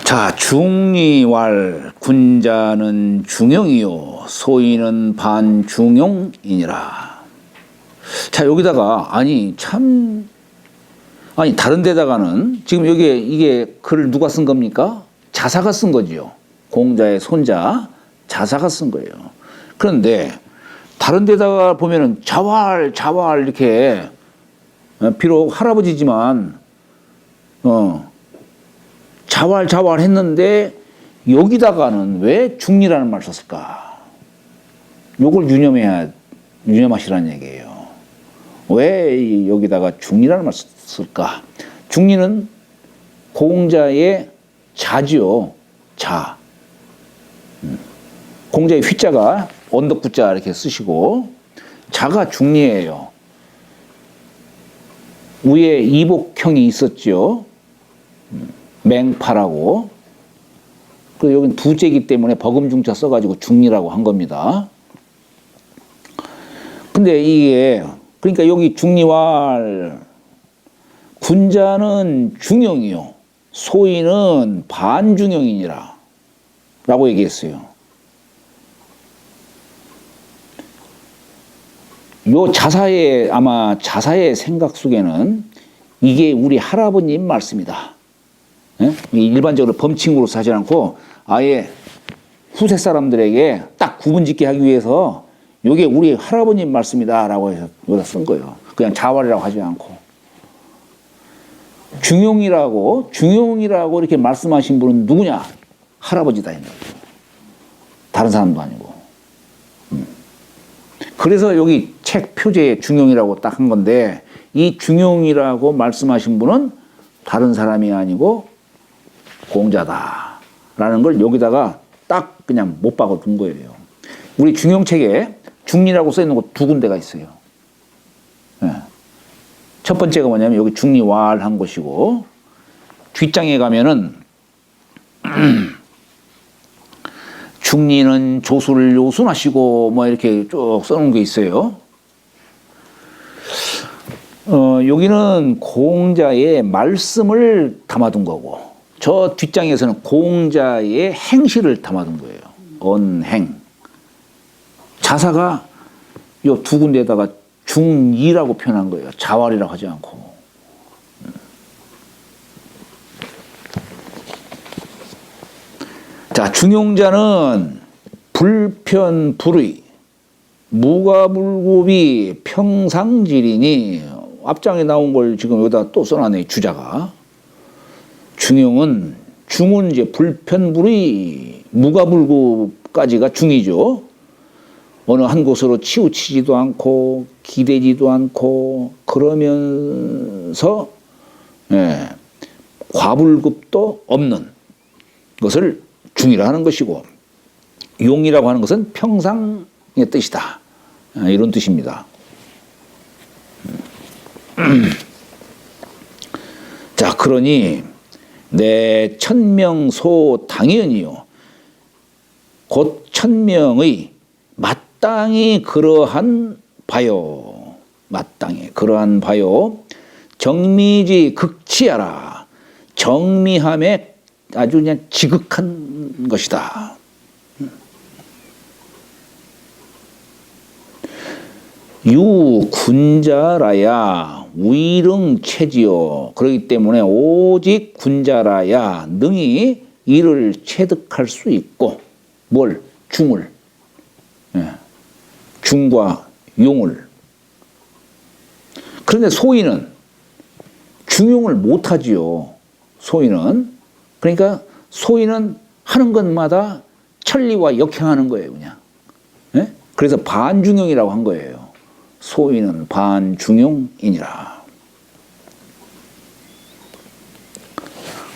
자, 중리왈 군자는 중용이요 소인은 반중용이니라. 자, 여기다가 다른 데다가는 지금 여기에 이게 글을 누가 쓴 겁니까? 자사가 쓴 거지요. 공자의 손자 자사가 쓴 거예요. 그런데 다른 데다가 보면은 자왈 이렇게 비록 할아버지지만 자왈 했는데 여기다가는 왜 중리라는 말 썼을까? 요걸 유념하시라는 얘기예요. 왜 여기다가 중리라는 말 썼을까? 중리는 공자의 자지요. 자. 공자의 휘자가 언덕구자 이렇게 쓰시고 자가 중리예요. 위에 이복형이 있었죠. 맹파라고. 그리고 여기는 두째이기 때문에 버금중자 써가지고 중리라고 한 겁니다. 근데 이게 그러니까 여기 중리왈 군자는 중용이요 소인은 반중용이니라 라고 얘기했어요. 요 자사의 생각 속에는 이게 우리 할아버님 말씀이다. 예? 일반적으로 범칭으로 하지 않고 아예 후세 사람들에게 딱 구분짓게 하기 위해서 이게 우리 할아버님 말씀이다라고 해서 여기다 쓴 거예요. 그냥 자왈이라고 하지 않고. 중용이라고 이렇게 말씀하신 분은 누구냐? 할아버지다. 다른 사람도 아니고. 그래서 여기 책 표제에 중용이라고 딱 한 건데 이 중용이라고 말씀하신 분은 다른 사람이 아니고 공자다라는 걸 여기다가 딱 그냥 못 박아 둔 거예요. 우리 중용책에 중리라고 써 있는 곳 두 군데가 있어요. 네. 첫 번째가 뭐냐면 여기 중리왈 한 곳이고 뒷장에 가면은 중리는 조수를 요순하시고 뭐 이렇게 쭉 써놓은 게 있어요. 여기는 공자의 말씀을 담아둔 거고 저 뒷장에서는 공자의 행실을 담아둔 거예요. 언행. 자사가 요 두 군데에다가 중이라고 표현한 거예요. 자왈이라고 하지 않고. 자, 중용자는 불편불의, 무가불급이 평상질이니 앞장에 나온 걸 지금 여기다 또 써놨네, 주자가. 중은 이제 불편불의, 무가불급까지가 중이죠. 어느 한 곳으로 치우치지도 않고 기대지도 않고 그러면서 과불급도 없는 것을 중이라 하는 것이고 용이라고 하는 것은 평상의 뜻이다. 이런 뜻입니다. 자, 그러니 내 천명소 당연이요 곧 천명의 마땅히 그러한 바요. 마땅히 그러한 바요. 정미지 극치하라. 정미함에 아주 그냥 지극한 것이다. 유 군자라야 위릉체지요. 그렇기 때문에 오직 군자라야 능히 이를 체득할 수 있고 뭘? 중을. 중과 용을. 그런데 소인은 중용을 못하지요. 소인은. 그러니까 소인은 하는 것마다 천리와 역행하는 거예요. 그냥. 그래서 반중용이라고 한 거예요. 소인은 반중용이니라.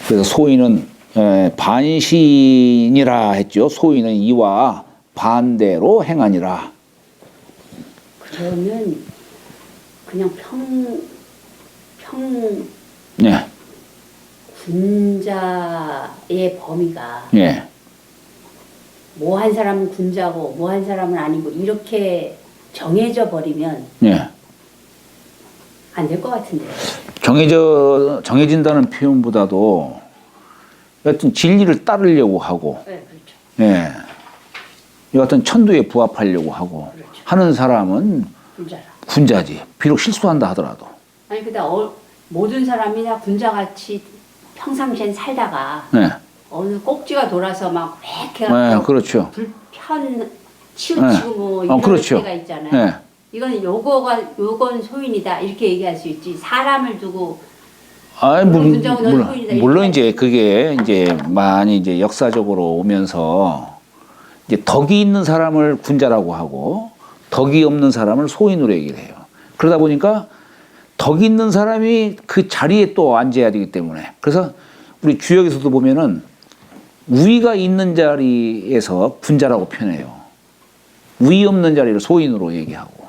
그래서 소인은 반신이라 했죠. 소인은 이와 반대로 행하니라. 그러면 그냥 네. 군자의 범위가 예. 뭐 한 사람은 군자고 뭐 한 사람은 아니고 이렇게 정해져 버리면 예. 안 될 것 같은데. 정해진다는 표현보다도 어떤 진리를 따르려고 하고, 네, 그렇죠. 예, 이 어떤 천도에 부합하려고 하고 그렇죠. 하는 사람은 군자라. 군자지. 비록 실수한다 하더라도. 아니 근데 모든 사람이 다 군자같이 평상시엔 살다가 네, 어느 꼭지가 돌아서 막 네, 해갖고 그렇죠. 불편 치우치고 뭐 이런 그렇죠. 때가 있잖아요. 네. 이건 요건 소인이다 이렇게 얘기할 수 있지. 사람을 두고 아, 군자고 너는 소인이다 이렇게 물론 이제 그게 이제 많이 이제 역사적으로 오면서 이제 덕이 있는 사람을 군자라고 하고 덕이 없는 사람을 소인으로 얘기를 해요. 그러다 보니까 덕 있는 사람이 그 자리에 또 앉아야 되기 때문에 그래서 우리 주역에서도 보면은 우위가 있는 자리에서 군자라고 표현해요. 우위 없는 자리를 소인으로 얘기하고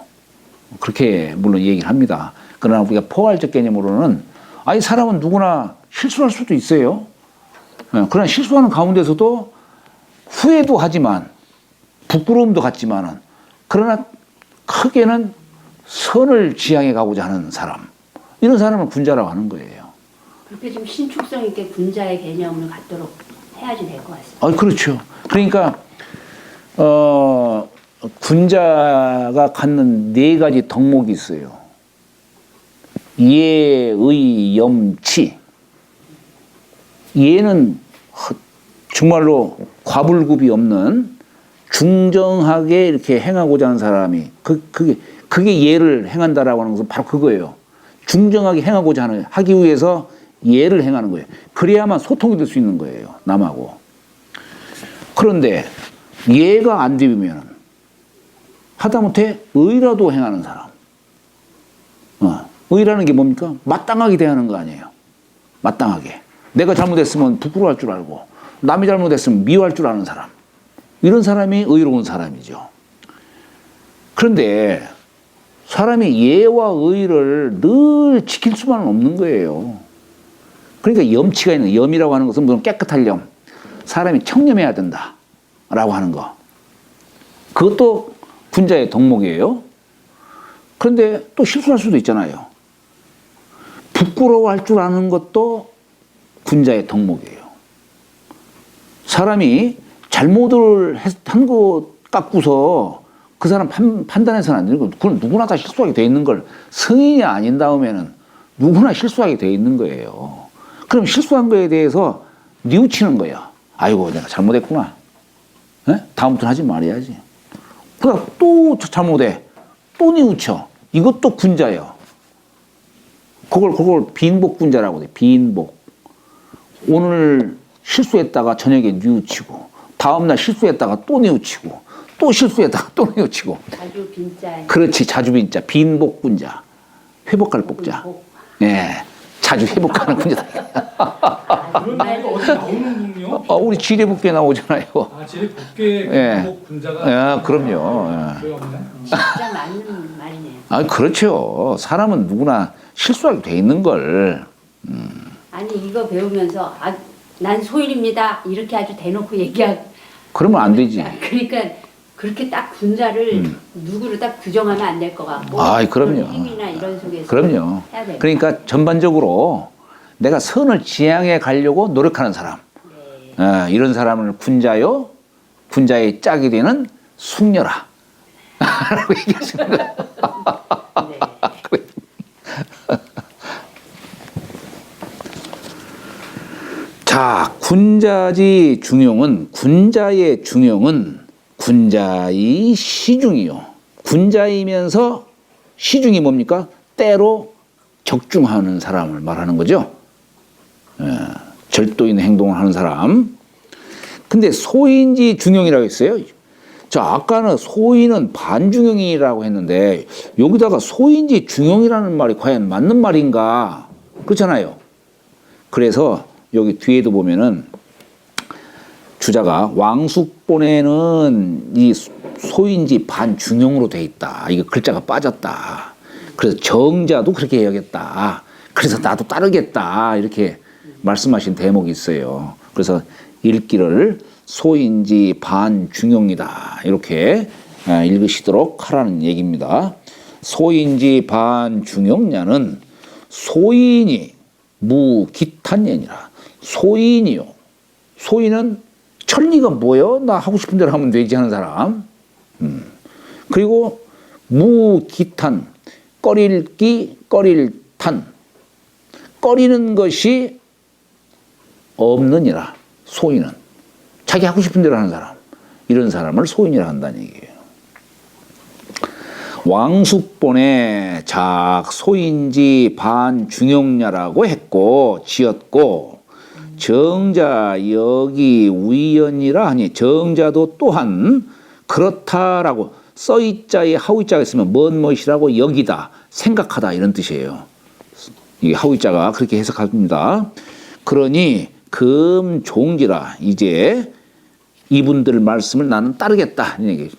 그렇게 물론 얘기를 합니다. 그러나 우리가 포괄적 개념으로는 아니 사람은 누구나 실수할 수도 있어요. 그러나 실수하는 가운데서도 후회도 하지만 부끄러움도 갖지만은 그러나 크게는 선을 지향해 가고자 하는 사람 이런 사람을 군자라고 하는 거예요. 그렇게 좀 신축성 있게 군자의 개념을 갖도록 해야지 될 것 같습니다. 그렇죠. 그러니까 군자가 갖는 네 가지 덕목이 있어요. 예, 의, 염치. 예는 정말로 과불급이 없는 중정하게 이렇게 행하고자 하는 사람이 그게 예를 행한다라고 하는 것은 바로 그거예요. 중정하게 행하고자 하기 위해서 예를 행하는 거예요. 그래야만 소통이 될 수 있는 거예요. 남하고. 그런데 예가 안 되면 하다못해 의라도 행하는 사람. 의라는 게 뭡니까? 마땅하게 대하는 거 아니에요. 마땅하게. 내가 잘못했으면 부끄러워할 줄 알고 남이 잘못했으면 미워할 줄 아는 사람. 이런 사람이 의로운 사람이죠. 그런데 사람이 예와 의를 늘 지킬 수만은 없는 거예요. 그러니까 염치가 있는, 염이라고 하는 것은 물론 깨끗할 염. 사람이 청렴해야 된다라고 하는 거. 그것도 군자의 덕목이에요. 그런데 또 실수할 수도 있잖아요. 부끄러워할 줄 아는 것도 군자의 덕목이에요. 사람이 잘못을 한 것 같고서 그 사람 판단해서는 안 되는 거. 그건 누구나 다 실수하게 돼 있는 걸 성인이 아닌 다음에는 누구나 실수하게 돼 있는 거예요. 그럼 실수한 거에 대해서 뉘우치는 거야. 아이고 내가 잘못했구나. 다음부터는 하지 말아야지. 그러다 또 잘못해. 또 뉘우쳐. 이것도 군자예요. 그걸 빈복군자라고 해. 빈복. 오늘 실수했다가 저녁에 뉘우치고 다음날 실수했다가 또 뉘우치고 또 실수했다가 또 뉘우치고. 자주 빈자. 그렇지. 자주 빈자. 빈복군자. 회복할 복자. 예. 자주 회복하는 군자다. 그런 말이 어디 나오는군요. 우리 지뢰복귀에 나오잖아요. 지뢰복귀의 예. 군자가. 예, 그럼요. 예. 진짜 맞는 말이네요. 그렇죠. 사람은 누구나 실수하게 돼 있는 걸. 아니 이거 배우면서 난 소인입니다 이렇게 아주 대놓고 그러면 안 되지. 그러니까 그렇게 딱 군자를 누구를 딱 규정하면 안 될 것 같고. 그럼요. 힘이나 이런 속에서. 그럼요. 해야 될 그러니까 전반적으로 내가 선을 지향해 가려고 노력하는 사람. 네. 이런 사람을 군자요. 군자의 짝이 되는 숙녀라. 라고 얘기하시는 거예요. 네. 자, 군자의 중용은 군자의 시중이요. 군자이면서 시중이 뭡니까? 때로 적중하는 사람을 말하는 거죠. 절도 있는 행동을 하는 사람. 근데 소인지 중용이라고 했어요. 자, 아까는 소인은 반중용이라고 했는데 여기다가 소인지 중용이라는 말이 과연 맞는 말인가? 그렇잖아요. 그래서 여기 뒤에도 보면은 주자가 왕숙본에는 이 소인지 반중용으로 돼 있다. 이거 글자가 빠졌다. 그래서 정자도 그렇게 해야겠다. 그래서 나도 따르겠다. 이렇게 말씀하신 대목이 있어요. 그래서 읽기를 소인지 반중용이다. 이렇게 읽으시도록 하라는 얘기입니다. 소인지 반중용냐는 소인이 무기탄년이라. 소인이요. 소인은 천리가 뭐여? 나 하고 싶은 대로 하면 되지 하는 사람. 그리고 무기탄, 꺼릴기, 꺼릴탄. 꺼리는 것이 없느니라. 소인은. 자기 하고 싶은 대로 하는 사람. 이런 사람을 소인이라 한다는 얘기예요. 왕숙본에 작 소인지 반중용냐라고 했고 지었고 정자 여기 위연이라 하니 정자도 또한 그렇다라고 써이자에 하우이자가 있으면 뭔 멋이라고 여기다 생각하다 이런 뜻이에요. 이 하우이자가 그렇게 해석합니다. 그러니 금종지라 이제 이분들 말씀을 나는 따르겠다 이런 얘기죠.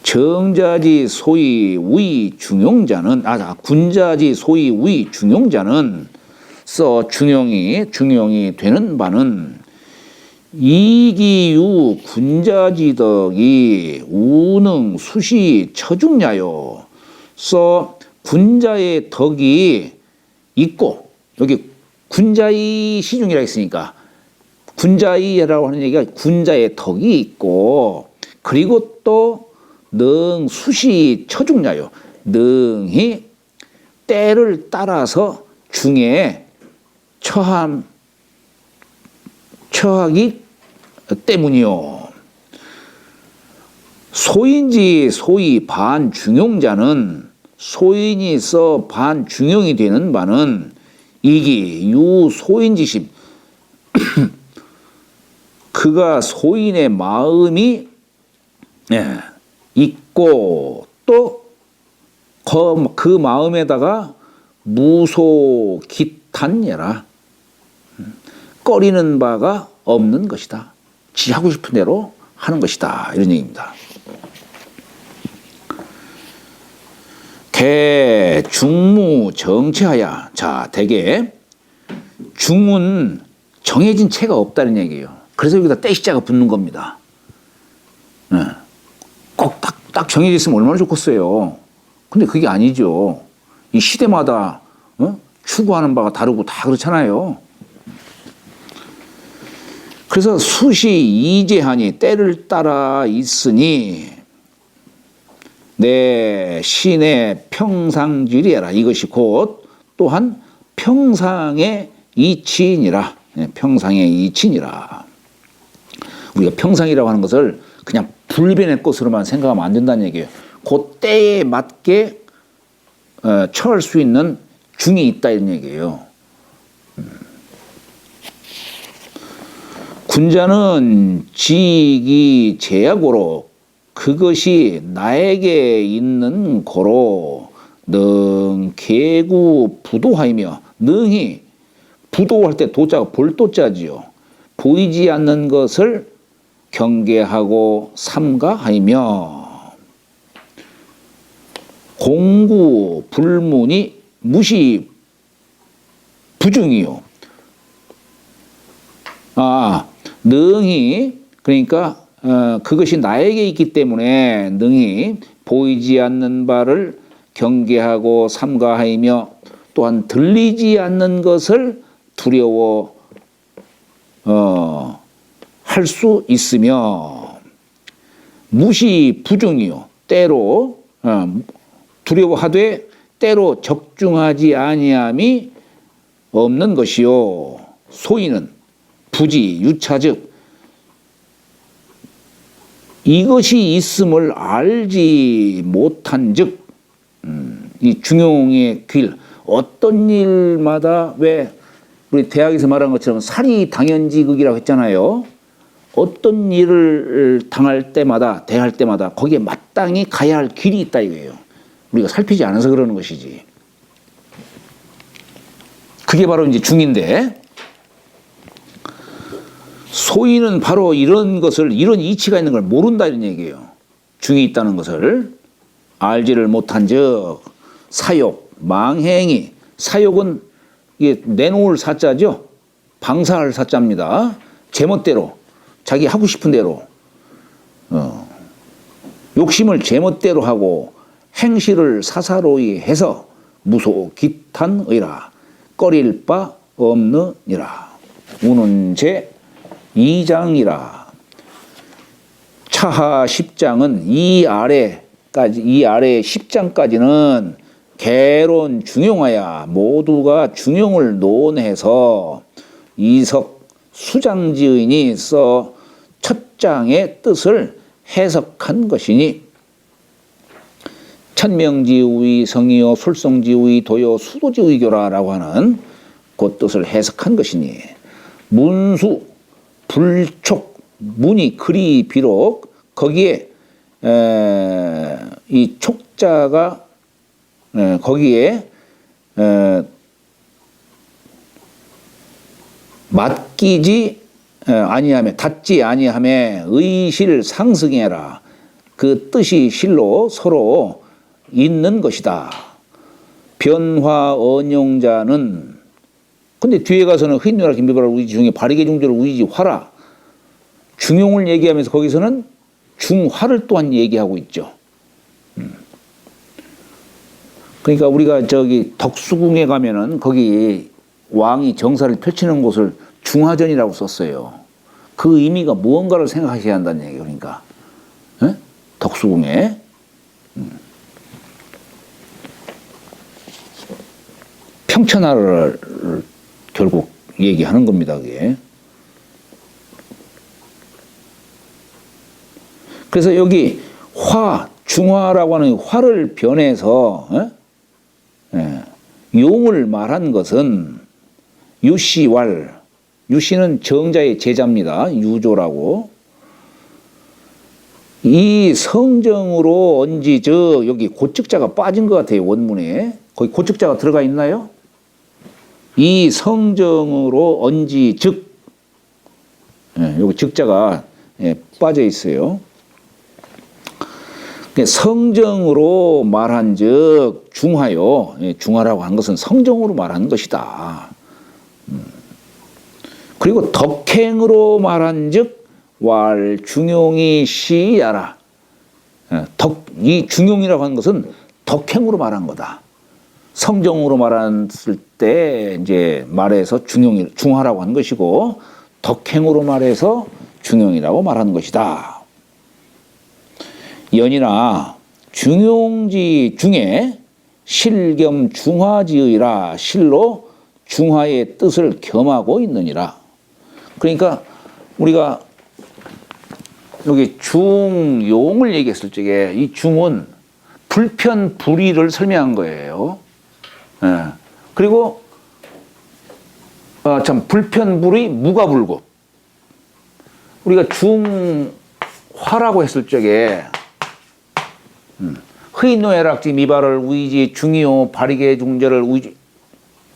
정자지 소위 위 중용자는 군자지 소위 위 중용자는 써 중용이 되는 바는 이기유 군자지덕이 우능 수시 처중냐요. 써 군자의 덕이 있고 여기 군자의 시중이라 했으니까 군자의라고 하는 얘기가 군자의 덕이 있고 그리고 또 능 수시 처중냐요. 능이 때를 따라서 중에 처하기 때문이요. 소인지 소위 반중용자는 소인이 써 반중용이 되는 바는 이기 유소인지심 그가 소인의 마음이 있고 또 그 마음에다가 무소기탄예라 꺼리는 바가 없는 것이다. 지 하고 싶은 대로 하는 것이다. 이런 얘기입니다. 대중무 정체하야. 자, 대개 중은 정해진 체가 없다는 얘기예요. 그래서 여기다 떼시자가 붙는 겁니다. 꼭 딱 정해져 있으면 얼마나 좋겠어요. 근데 그게 아니죠. 이 시대마다 추구하는 바가 다르고 다 그렇잖아요. 그래서 수시 이제하니 때를 따라 있으니 내 신의 평상지리라. 이것이 곧 또한 평상의 이치니라. 평상의 이치니라. 우리가 평상이라고 하는 것을 그냥 불변의 것으로만 생각하면 안 된다는 얘기예요. 그 때에 맞게 처할 수 있는 중이 있다 이런 얘기예요. 군자는 지기 제약으로 그것이 나에게 있는 고로 능 개구 부도하이며 능이 부도할 때 도자가 볼도자지요. 보이지 않는 것을 경계하고 삼가하이며 공구 불문이 무시 부중이요. 능이 그러니까 그것이 나에게 있기 때문에 능이 보이지 않는 바를 경계하고 삼가하이며 또한 들리지 않는 것을 두려워 할 수 있으며 무시 부중이요. 때로 두려워하되 때로 적중하지 아니함이 없는 것이요. 소인은 부지 유차즉 이것이 있음을 알지 못한즉 이 중용의 길 어떤 일마다 왜 우리 대학에서 말한 것처럼 사리 당연지극이라고 했잖아요. 어떤 일을 당할 때마다 대할 때마다 거기에 마땅히 가야 할 길이 있다 이거예요. 우리가 살피지 않아서 그러는 것이지. 그게 바로 이제 중인데 소인은 바로 이런 것을 이런 이치가 있는 걸 모른다 이런 얘기예요. 중이 있다는 것을 알지를 못한즉 사욕 망행이 사욕은 이게 내놓을 사자죠. 방사할 사자입니다. 제멋대로 자기 하고 싶은 대로 욕심을 제멋대로 하고 행실을 사사로이 해서 무소기탄의라 꺼릴 바 없느니라. 우는 제 2장이라. 차하 10장은 이 아래 10장까지는 개론 중용하야 모두가 중용을 논해서 이석 수장지의인이 써 첫 장의 뜻을 해석한 것이니 천명지의 성이요 술성지의 도요 수도지의교라라고 하는 그 뜻을 해석한 것이니 문수 불촉 문이 글이 비록 거기에 이 촉자가 거기에 맡기지 아니하며 닿지 아니하며 의실 상승해라. 그 뜻이 실로 서로 있는 것이다. 변화 언용자는 근데 뒤에 가서는 휘인노라 김비바라 우이지 중에 바리게 중절을 우이지 화라 중용을 얘기하면서 거기서는 중화를 또한 얘기하고 있죠. 그러니까 우리가 저기 덕수궁에 가면은 거기 왕이 정사를 펼치는 곳을 중화전이라고 썼어요. 그 의미가 무언가를 생각하셔야 한다는 얘기예요. 그러니까 에? 덕수궁에 평천하를 결국 얘기하는 겁니다. 그게. 그래서 여기 화, 중화라고 하는 화를 변해서 용을 말한 것은 유시왈, 유시는 정자의 제자입니다. 유조라고. 이 성정으로 언지즉 여기 고측자가 빠진 것 같아요. 원문에. 거기 고측자가 들어가 있나요? 이 성정으로 언지즉 여기 즉자가 빠져 있어요. 성정으로 말한즉 중화요. 중화라고 한 것은 성정으로 말한 것이다. 그리고 덕행으로 말한즉 왈 중용이 시야라. 이 중용이라고 하는 것은 덕행으로 말한 거다. 성정으로 말했을 때 이제 말해서 중화라고 하는 것이고 덕행으로 말해서 중용이라고 말하는 것이다. 연이나 중용지 중에 실겸 중화지의라 실로 중화의 뜻을 겸하고 있느니라. 그러니까 우리가 여기 중용을 얘기했을 적에 이 중은 불편 불의를 설명한 거예요. 그리고 참 불편 불의 무가불급. 우리가 중화라고 했을 적에 흐인노애락지 미발을 우이지 중이요 바리게 중절을 우이지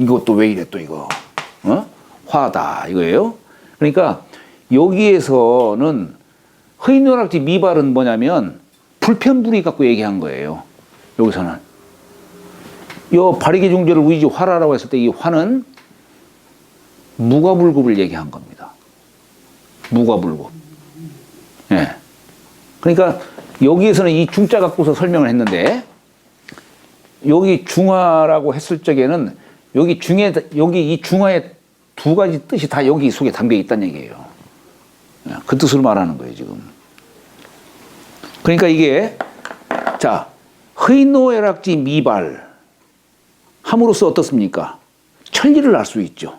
이것도 왜 이래 또 이거 화다 이거예요. 그러니까 여기에서는 흐인노애락지 미발은 뭐냐면 불편불의 갖고 얘기한 거예요. 여기서는 요 바리게 중절을 우이지 화라라고 했을 때 이 화는 무가불급을 얘기한 겁니다. 무가불급. 예. 그러니까 여기에서는 이 중자 갖고서 설명을 했는데 여기 중화라고 했을 적에는 여기 이 중화의 두 가지 뜻이 다 여기 속에 담겨 있다는 얘기예요. 그 뜻을 말하는 거예요, 지금. 그러니까 이게 자, 흐인노애락지 미발 함으로써 어떻습니까? 천리를 알 수 있죠.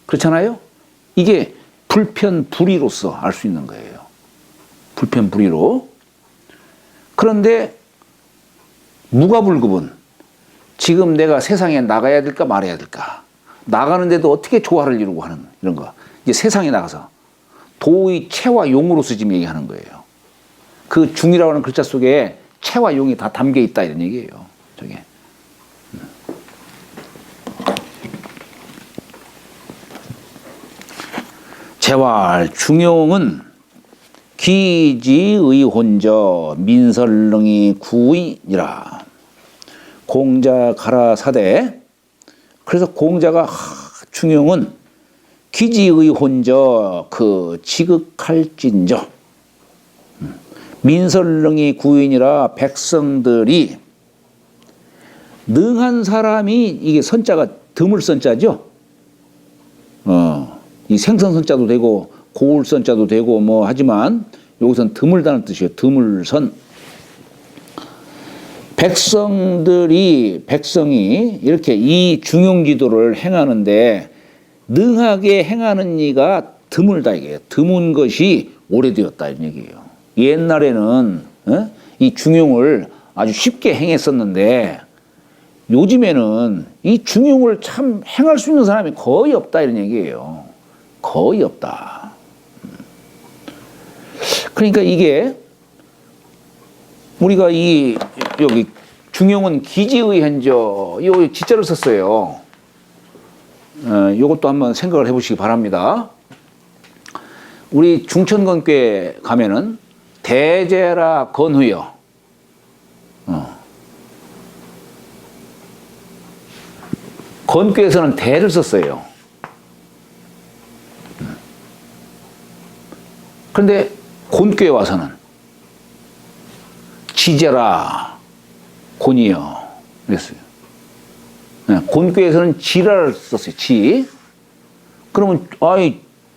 그렇잖아요? 이게 불편불의로서 알 수 있는 거예요. 불편불의로. 그런데 무가불급은 지금 내가 세상에 나가야 될까 말아야 될까? 나가는데도 어떻게 조화를 이루고 하는 이런 거. 이제 세상에 나가서 도의 체와 용으로서 지금 얘기하는 거예요. 그 중이라고 하는 글자 속에 체와 용이 다 담겨 있다 이런 얘기예요. 저게. 재활 중용은 기지의 혼저 민설릉이 구이니라. 공자 가라사대. 그래서 공자가 중용은 기지의 혼저 그 지극할진저 민설릉이 구인이라 백성들이 능한 사람이 이게 선자가 드물 선자죠. 이 생선선자도 되고 고울선자도 되고 뭐 하지만 여기선 드물다는 뜻이에요. 드물선. 백성이 이렇게 이 중용지도를 행하는데 능하게 행하는 이가 드물다 이게요. 드문 것이 오래되었다 이런 얘기예요. 옛날에는 이 중용을 아주 쉽게 행했었는데 요즘에는 이 중용을 참 행할 수 있는 사람이 거의 없다 이런 얘기예요. 거의 없다. 그러니까 이게 우리가 여기 중용은 기지의 현저 이 지자를 썼어요. 이것도 한번 생각을 해보시기 바랍니다. 우리 중천건교에 가면은 대제라 건후여. 건교에서는 대를 썼어요. 그런데 곤교에 와서는 지제라 곤이여 그랬어요. 곤교에서는 지라를 썼어요. 지. 그러면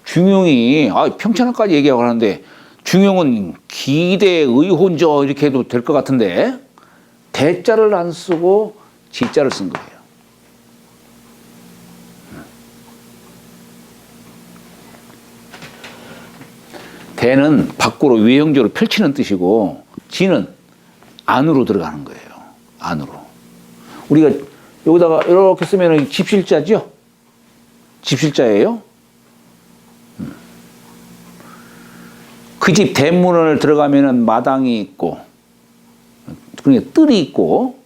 중용이 평천하까지 얘기하고 하는데 중용은 기대의혼저 이렇게 해도 될 것 같은데 대자를 안 쓰고 지자를 쓴 거예요. 대는 밖으로 외형적으로 펼치는 뜻이고 지는 안으로 들어가는 거예요. 안으로. 우리가 여기다가 이렇게 쓰면 집실자죠? 집실자예요. 그 집 대문을 들어가면은 마당이 있고, 그러니까 뜰이 있고,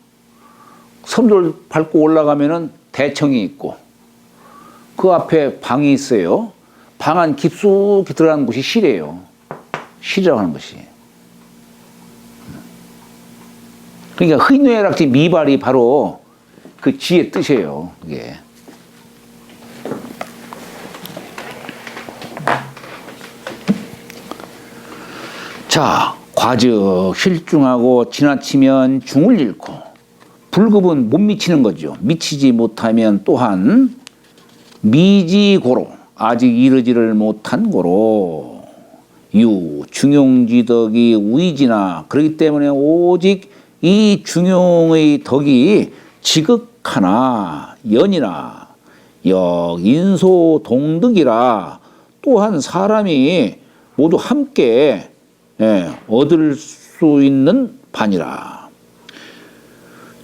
섬돌 밟고 올라가면은 대청이 있고, 그 앞에 방이 있어요. 방 안 깊숙이 들어가는 곳이 실이에요. 실이라고 하는 것이. 그러니까 흔외락지 미발이 바로 그 지의 뜻이에요. 그게. 자, 과즉 실중하고 지나치면 중을 잃고 불급은 못 미치는 거죠. 미치지 못하면 또한 미지고로 아직 이르지를 못한 고로 유 중용지덕이 우이지나 그렇기 때문에 오직 이 중용의 덕이 지극하나 연이나 역인소 동득이라 또한 사람이 모두 함께 얻을 수 있는 반이라.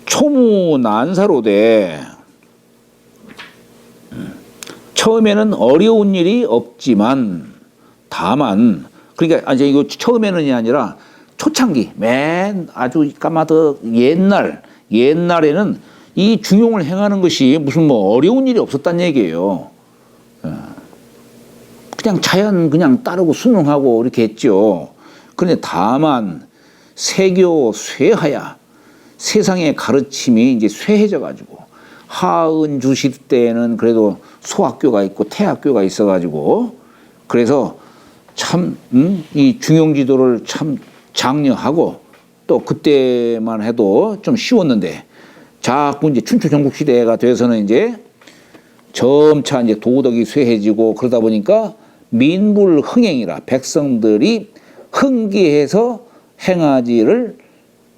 초무난사로되 처음에는 어려운 일이 없지만 다만 그러니까 이제 이거 처음에는이 아니라 초창기 맨 아주 까마득 옛날에는 이 중용을 행하는 것이 무슨 뭐 어려운 일이 없었단 얘기예요. 그냥 자연 그냥 따르고 순응하고 이렇게 했죠. 그런데 다만 세교 쇠하야 세상의 가르침이 이제 쇠해져 가지고 하은 주실 때에는 그래도 소학교가 있고 태학교가 있어 가지고 그래서 참 이 중용지도를 참 장려하고 또 그때만 해도 좀 쉬웠는데 자꾸 이제 춘추 전국 시대가 돼서는 이제 점차 이제 도덕이 쇠해지고 그러다 보니까 민불흥행이라 백성들이 흥기해서 행하지를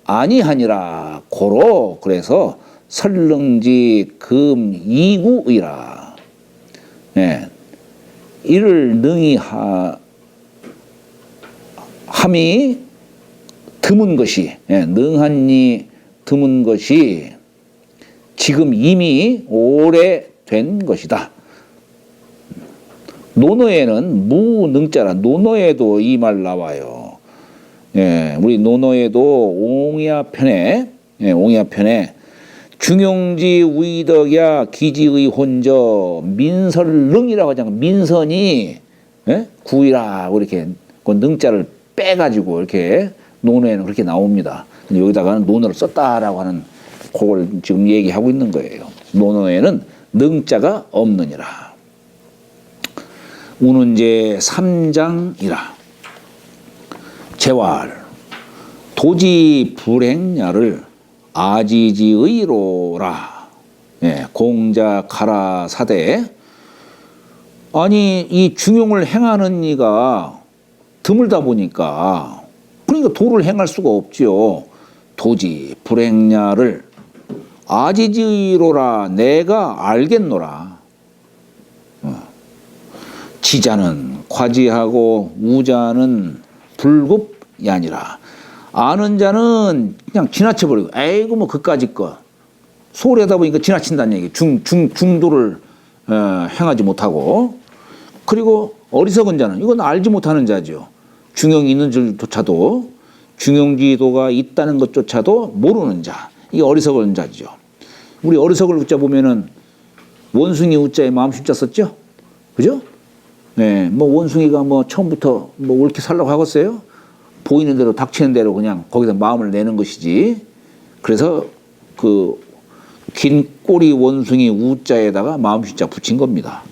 아니하니라 고로 그래서 설릉지 금 이구의라. 이를 능히 함이 드문 것이 능한이 드문 것이 지금 이미 오래된 것이다. 논어에는 무능자라 논어에도 이 말 나와요. 우리 논어에도 옹야편에 중용지 우이덕야 기지의 혼저 민설능이라고 하잖아요. 민선이 구이라고 이렇게 그 능자를 빼가지고 이렇게 논어에는 그렇게 나옵니다. 근데 여기다가는 논어를 썼다라고 하는 그걸 지금 얘기하고 있는 거예요. 논어에는 능자가 없느니라. 우는제 3장이라. 재활 도지 불행야를 아지지의로라. 공자 가라 사대 아니 이 중용을 행하는 이가 드물다 보니까 그러니까 도를 행할 수가 없지요. 도지 불행냐를 아지지로라 내가 알겠노라. 지자는 과지하고 우자는 불급이 아니라 아는 자는 그냥 지나쳐버리고 에이구 뭐 그까짓 거 소홀히 하다 보니까 지나친다는 얘기. 중도를 행하지 못하고 그리고 어리석은 자는 이건 알지 못하는 자죠. 중용이 있는 줄조차도 중용지도가 있다는 것조차도 모르는 자. 이게 어리석은 자죠. 우리 어리석을 우자 보면은 원숭이 우자에 마음 숫자 썼죠? 그죠? 네, 뭐 원숭이가 뭐 처음부터 뭐 옳게 살라고 하겠어요? 보이는 대로 닥치는 대로 그냥 거기서 마음을 내는 것이지. 그래서 그 긴 꼬리 원숭이 우자에다가 마음 숫자 붙인 겁니다.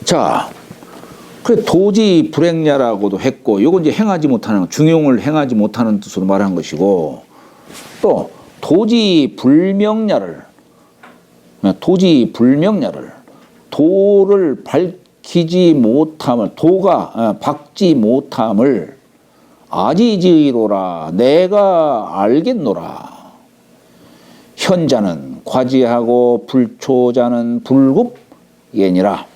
자, 그 도지 불행냐라고도 했고, 요건 이제 행하지 못하는 중용을 행하지 못하는 뜻으로 말한 것이고, 또 도지 불명냐를 도를 밝히지 못함을 도가 박지 못함을 아지지로라 내가 알겠노라. 현자는 과지하고 불초자는 불급예니라.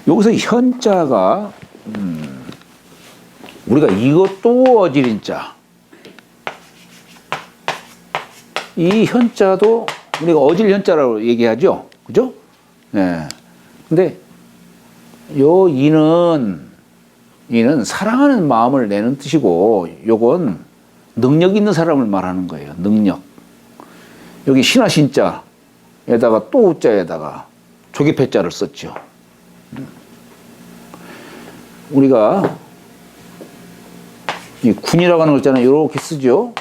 여기서 현자가 우리가 이것도 어지린 자. 이 현자도 우리가 어질 현자라고 얘기하죠. 그죠? 네. 근데 요 이는 사랑하는 마음을 내는 뜻이고 요건 능력 있는 사람을 말하는 거예요. 능력. 여기 신하신자에다가 또 우자에다가 조개패자를 썼죠. 우리가 이 군이라고 하는 거 있잖아요. 이렇게 쓰죠.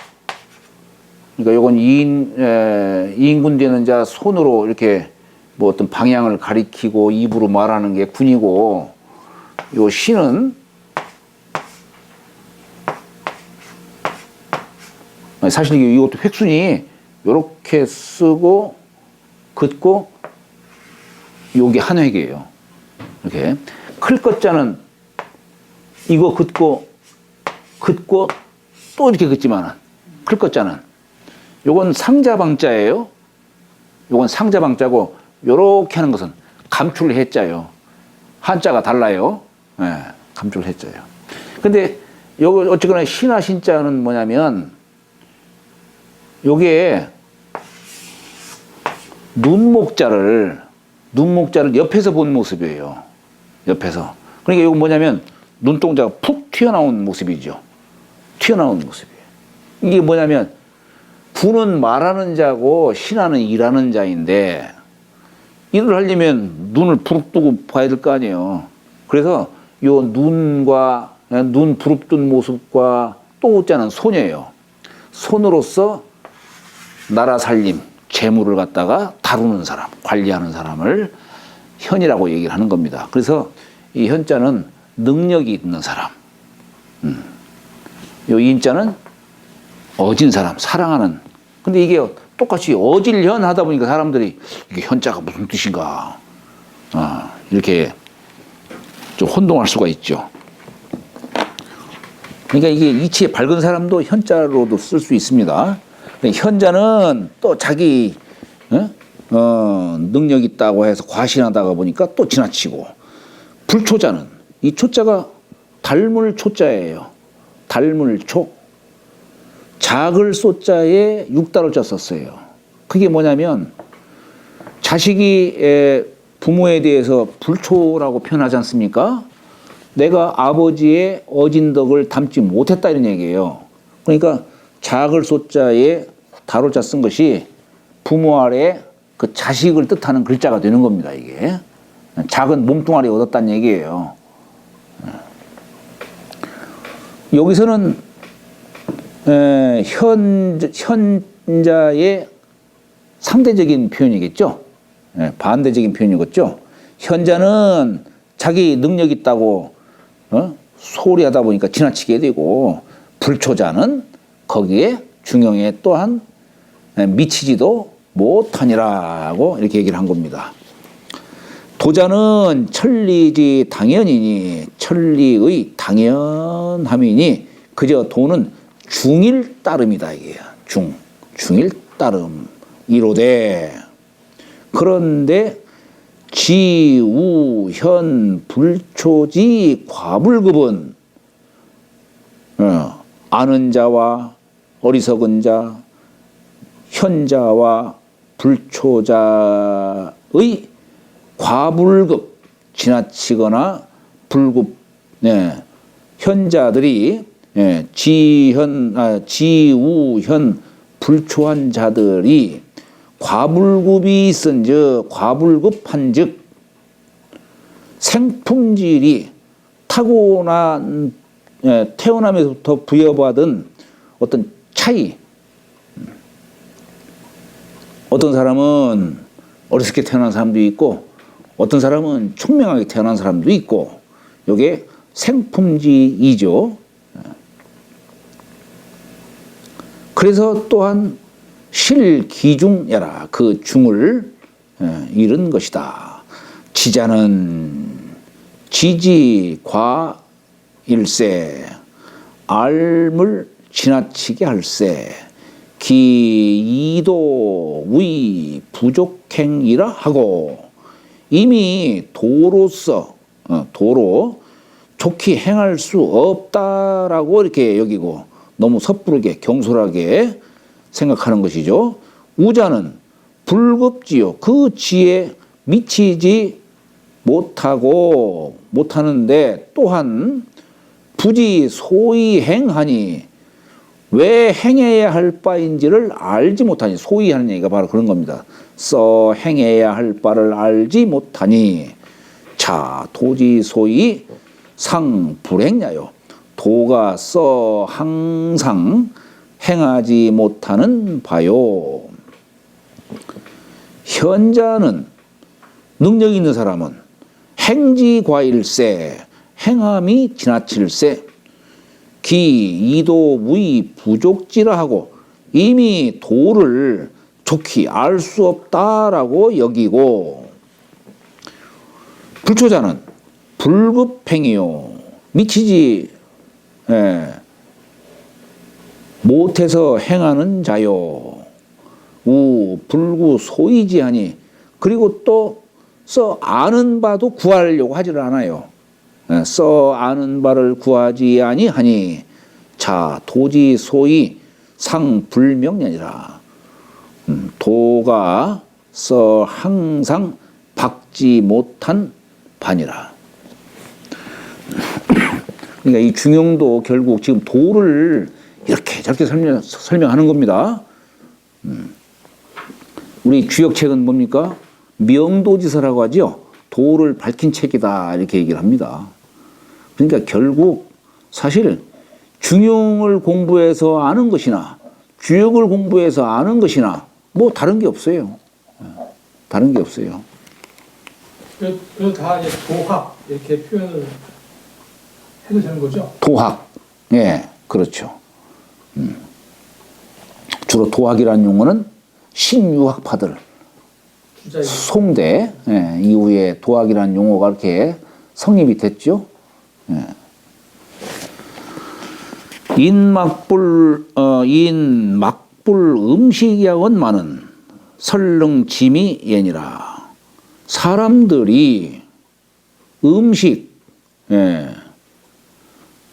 그러니까 요건 이인군 되는 자 손으로 이렇게 뭐 어떤 방향을 가리키고 입으로 말하는 게 군이고, 요 신은 사실 이것도 획순이 요렇게 쓰고 긋고 요게 한 획이에요. 이렇게 클 것자는 이거 긋고 또 이렇게 긋지만은 클 것자는 요건 상자방자예요. 요건 상자방자고 요렇게 하는 것은 감출해자요. 한자가 달라요. 네, 감출해자요. 근데 요거 어쨌거나 신하신자는 뭐냐면 요게 눈목자를 옆에서 본 모습이에요. 옆에서. 그러니까 이거 뭐냐면 눈동자가 푹 튀어나온 모습이죠. 튀어나온 모습이에요. 이게 뭐냐면 부는 말하는 자고 신하는 일하는 자인데 일을 하려면 눈을 부릅뜨고 봐야 될 거 아니에요. 그래서 요 눈과 눈 부릅뜬 모습과 또 자는 손이에요. 손으로서 나라 살림, 재물을 갖다가 다루는 사람, 관리하는 사람을 현이라고 얘기를 하는 겁니다. 그래서 이 현자는 능력이 있는 사람, 요 인자는 어진 사람, 사랑하는. 근데 이게 똑같이 어질현 하다 보니까 사람들이 이게 현자가 무슨 뜻인가, 이렇게 좀 혼동할 수가 있죠. 그러니까 이게 이치에 밝은 사람도 현자로도 쓸 수 있습니다. 현자는 또 자기 능력 있다고 해서 과신하다가 보니까 또 지나치고, 불초자는 이 초자가 닮을 초자예요. 닮을 초. 작을 소자에 육달어자 썼어요. 그게 뭐냐면 자식이 부모에 대해서 불초라고 표현하지 않습니까? 내가 아버지의 어진 덕을 담지 못했다 이런 얘기예요. 그러니까 작을 소자에 다로자 쓴 것이 부모 아래 그 자식을 뜻하는 글자가 되는 겁니다. 이게 작은 몸뚱아리 얻었다는 얘기예요. 여기서는 현자의 상대적인 표현이겠죠. 반대적인 표현이겠죠. 현자는 자기 능력 있다고 소홀히 하다 보니까 지나치게 되고, 불초자는 거기에 중용에 또한 미치지도 못하니라고 이렇게 얘기를 한 겁니다. 도자는 천리지 당연이니 천리의 당연함이니 그저 도는 중일 따름이다 이게요. 중일 따름 이로되 그런데 지우현 불초지 과불급은 아는 자와 어리석은 자, 현자와 불초자의 과불급 지나치거나 불급 현자들이 지우현 불초한 자들이 과불급이 있은즉 과불급한즉 생품질이 타고난 태어나면서부터 부여받은 어떤 차이. 어떤 사람은 어렸을 때 태어난 사람도 있고 어떤 사람은 총명하게 태어난 사람도 있고 이게 생품지이죠. 그래서 또한 실기중야라 그 중을 잃은 것이다. 지자는 지지과일세 알물 지나치게 할세 기이도 위 부족행이라 하고 이미 도로서 도로 좋게 행할 수 없다라고 이렇게 여기고 너무 섣부르게 경솔하게 생각하는 것이죠. 우자는 불급지요. 그 지에 미치지 못하는데 또한 부지 소위 행하니 왜 행해야 할 바인지를 알지 못하니 소위 하는 얘기가 바로 그런 겁니다. 써 행해야 할 바를 알지 못하니 자 도지 소위 상불행야요. 도가 써 항상 행하지 못하는 바요. 현자는 능력 있는 사람은 행지과일세 행함이 지나칠세 기 이도 무의 부족지라 하고 이미 도를 좋게 알 수 없다라고 여기고 불초자는 불급행이요 미치지 못해서 행하는 자요 우 불구 소이지하니 그리고 또 써 아는 바도 구하려고 하지를 않아요. 써 아는 바를 구하지 아니하니 자 도지 소위 상불명년이라 도가 써 항상 박지 못한 반이라. 그러니까 이 중용도 결국 지금 도를 이렇게 저렇게 설명하는 겁니다. 우리 주역책은 뭡니까? 명도지서라고 하죠. 도를 밝힌 책이다 이렇게 얘기를 합니다. 그러니까 결국 사실 중용을 공부해서 아는 것이나 주역을 공부해서 아는 것이나 뭐 다른 게 없어요. 다른 게 없어요. 그거 다 이제 도학 이렇게 표현을 해도 되는 거죠? 도학, 예, 그렇죠. 주로 도학이라는 용어는 신유학파들, 송대 이후에 도학이라는 용어가 이렇게 성립이 됐죠. 인막불 음식약은 설릉짐이 예니라. 사람들이 음식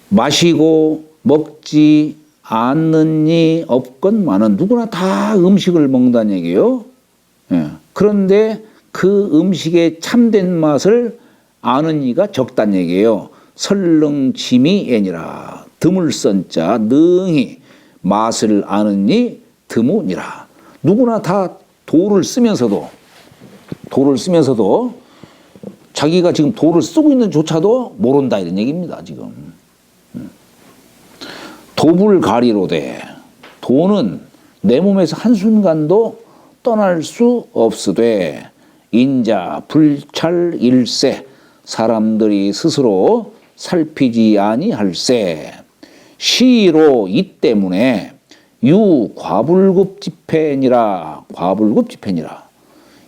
마시고 먹지 않느니 없건만은 누구나 다 음식을 먹는다는 얘기예요. 그런데 그 음식의 참된 맛을 아는 이가 적다는 얘기예요. 설릉짐이 예니라. 드물선자 능히 맛을 아는 이 드무니라. 누구나 다 도를 쓰면서도 자기가 지금 도를 쓰고 있는 조차도 모른다 이런 얘기입니다. 지금 도불가리로되 도는 내 몸에서 한순간도 떠날 수 없으되 인자 불찰일세 사람들이 스스로 살피지 아니할세 시로 이 때문에 유과불급지폐니라. 과불급지폐니라.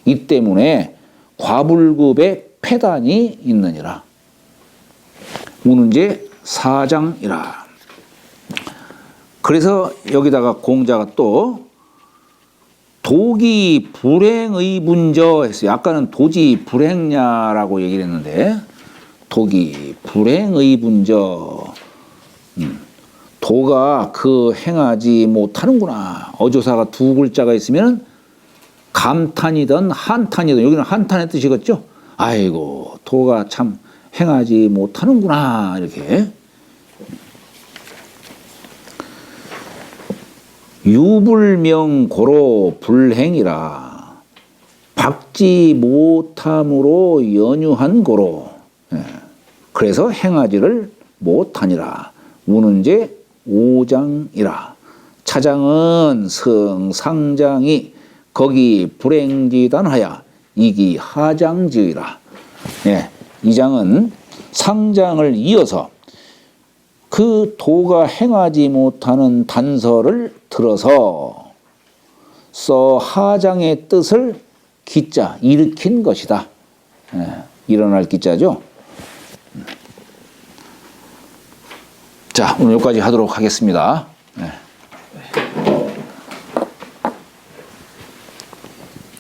이 때문에 과불급의 폐단이 있느니라. 우는제 사장이라. 그래서 여기다가 공자가 또 도기 불행의 문저 했어요. 아까는 도지 불행냐라고 얘기를 했는데 도기 불행의 문저. 도가 그 행하지 못하는구나. 어조사가 두 글자가 있으면 감탄이든 한탄이든, 여기는 한탄의 뜻이겠죠. 아이고 도가 참 행하지 못하는구나 이렇게. 유불명고로 불행이라. 박지 못함으로 연유한 고로. 그래서 행하지를 못하니라. 우는제 오장이라. 차장은 성상장이 거기 불행지단하야 이기 하장지이라. 이 장은 상장을 이어서 그 도가 행하지 못하는 단서를 들어서 써 하장의 뜻을 기자 일으킨 것이다. 일어날 기자죠. 자, 오늘 여기까지 하도록 하겠습니다.